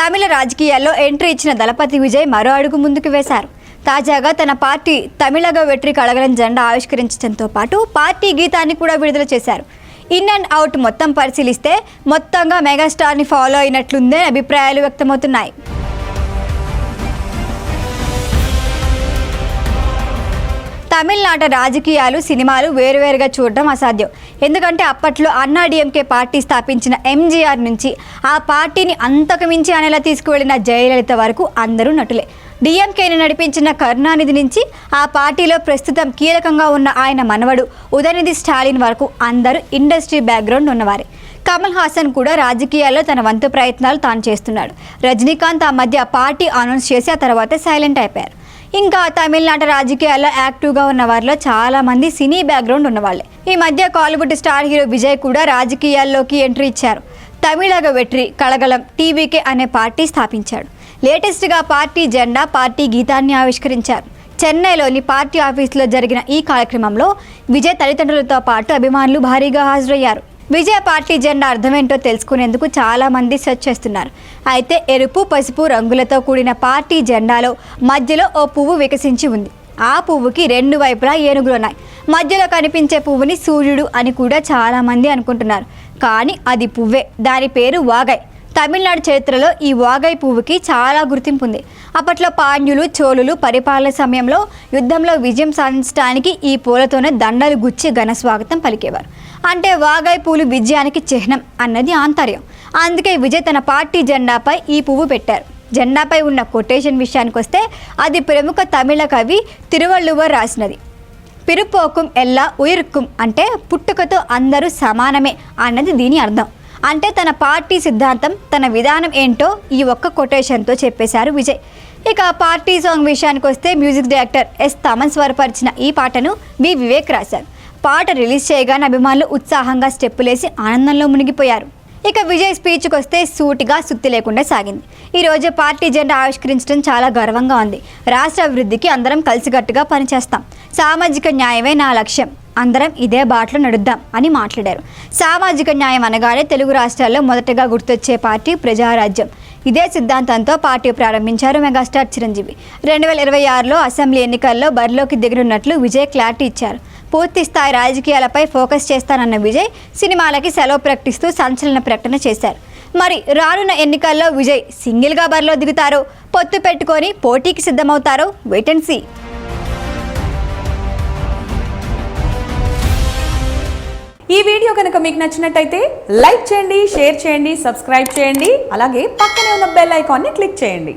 తమిళ రాజకీయాల్లో ఎంట్రీ ఇచ్చిన దళపతి విజయ్ మరో అడుగు ముందుకు వేశారు. తాజాగా తన పార్టీ తమిళగ వెట్రి కళగలం జెండా ఆవిష్కరించడంతో పాటు పార్టీ గీతాన్ని కూడా విడుదల చేశారు. ఇన్ అండ్ అవుట్ మొత్తం పరిశీలిస్తే మొత్తంగా మెగాస్టార్ని ఫాలో అయినట్లుందని అభిప్రాయాలు వ్యక్తమవుతున్నాయి. తమిళనాట రాజకీయాలు సినిమాలు వేరువేరుగా చూడడం అసాధ్యం. ఎందుకంటే అప్పట్లో అన్నాడీఎంకే పార్టీ స్థాపించిన ఎంజీఆర్ నుంచి ఆ పార్టీని అంతకు మించి అనేలా తీసుకువెళ్లిన జయలలిత వరకు అందరూ నటులే. డిఎంకేని నడిపించిన కరుణానిధి నుంచి ఆ పార్టీలో ప్రస్తుతం కీలకంగా ఉన్న ఆయన మనవడు ఉదయనిధి స్టాలిన్ వరకు అందరూ ఇండస్ట్రీ బ్యాక్గ్రౌండ్ ఉన్నవారే. కమల్ హాసన్ కూడా రాజకీయాల్లో తన వంతు ప్రయత్నాలు తాను చేస్తున్నాడు. రజనీకాంత్ ఆ మధ్య పార్టీ అనౌన్స్ చేసి ఆ తర్వాత సైలెంట్ అయిపోయారు. ఇంకా తమిళనాట రాజకీయాల్లో యాక్టివ్గా ఉన్న వారిలో చాలా మంది సినీ బ్యాక్గ్రౌండ్ ఉన్నవాళ్లే. ఈ మధ్య కాలీవుడ్ స్టార్ హీరో విజయ్ కూడా రాజకీయాల్లోకి ఎంట్రీ ఇచ్చారు. తమిళగ వెట్రి కళగలం టీవీకే అనే పార్టీ స్థాపించాడు. లేటెస్ట్గా పార్టీ జెండా, పార్టీ గీతాన్ని ఆవిష్కరించారు. చెన్నైలోని పార్టీ ఆఫీసులో జరిగిన ఈ కార్యక్రమంలో విజయ్ తల్లిదండ్రులతో పాటు అభిమానులు భారీగా హాజరయ్యారు. విజయ పార్టీ జెండా అర్థమేంటో తెలుసుకునేందుకు చాలా మంది సెర్చ్ చేస్తున్నారు. అయితే ఎరుపు, పసుపు రంగులతో కూడిన పార్టీ జెండాలో మధ్యలో ఓ పువ్వు వికసించి ఉంది. ఆ పువ్వుకి రెండు వైపులా ఏనుగులున్నాయి. మధ్యలో కనిపించే పువ్వుని సూర్యుడు అని కూడా చాలా మంది అనుకుంటున్నారు. కానీ అది పువ్వే. దాని పేరు వాగై. తమిళనాడు చరిత్రలో ఈ వాగై పువ్వుకి చాలా గుర్తింపు ఉంది. అప్పట్లో పాండ్యులు, చోళులు పరిపాలన సమయంలో యుద్ధంలో విజయం సాధించడానికి ఈ పూలతోనే దండలు గుచ్చి ఘన స్వాగతం పలికేవారు. అంటే వాగై పూలు విజయానికి చిహ్నం అన్నది ఆంతర్యం. అందుకే విజయ్ తన పార్టీ జెండాపై ఈ పువ్వు పెట్టారు. జెండాపై ఉన్న కొటేషన్ విషయానికి వస్తే అది ప్రముఖ తమిళ కవి తిరువళ్ళువర్ రాసినది. పిరుపోకుం ఎల్లా ఉయిర్కుం అంటే పుట్టుకతో అందరూ సమానమే అన్నది దీని అర్థం. అంటే తన పార్టీ సిద్ధాంతం, తన విధానం ఏంటో ఈ ఒక్క కొటేషన్తో చెప్పేశారు విజయ్. ఇక పార్టీ సాంగ్ విషయానికి వస్తే మ్యూజిక్ డైరెక్టర్ ఎస్ తమన్ స్వరపరిచిన ఈ పాటను బి వివేక్ రాశారు. పాట రిలీజ్ చేయగానే అభిమానులు ఉత్సాహంగా స్టెప్పులేసి ఆనందంలో మునిగిపోయారు. ఇక విజయ్ స్పీచ్కి వస్తే సూటిగా సుత్తి లేకుండా సాగింది. ఈరోజు పార్టీ జెండా ఆవిష్కరించడం చాలా గర్వంగా ఉంది. రాష్ట్ర అభివృద్ధికి అందరం కలిసికట్టుగా పనిచేస్తాం. సామాజిక న్యాయమే నా లక్ష్యం. అందరం ఇదే బాటలో నడుద్దాం అని మాట్లాడారు. సామాజిక న్యాయం అనగానే తెలుగు రాష్ట్రాల్లో మొదటగా గుర్తొచ్చే పార్టీ ప్రజారాజ్యం. ఇదే సిద్ధాంతంతో పార్టీ ప్రారంభించారు మెగాస్టార్ చిరంజీవి. 2026లో అసెంబ్లీ ఎన్నికల్లో బరిలోకి దిగనున్నట్లు విజయ్ క్లారిటీ ఇచ్చారు. పూర్తి స్థాయి రాజకీయాలపై ఫోకస్ చేస్తానన్న విజయ్ సినిమాలకి సెలవు ప్రకటిస్తూ సంచలన ప్రకటన చేశారు. మరి రానున్న ఎన్నికల్లో విజయ్ సింగిల్గా బరిలో దిగుతారో, పొత్తు పెట్టుకొని పోటీకి సిద్ధమవుతారో వెయిట్ అండ్ సీ. ఈ వీడియో కనుక మీకు నచ్చినట్టయితే లైక్ చేయండి, షేర్ చేయండి, సబ్స్క్రైబ్ చేయండి. అలాగే పక్కనే ఉన్న బెల్ ఐకాన్ని క్లిక్ చేయండి.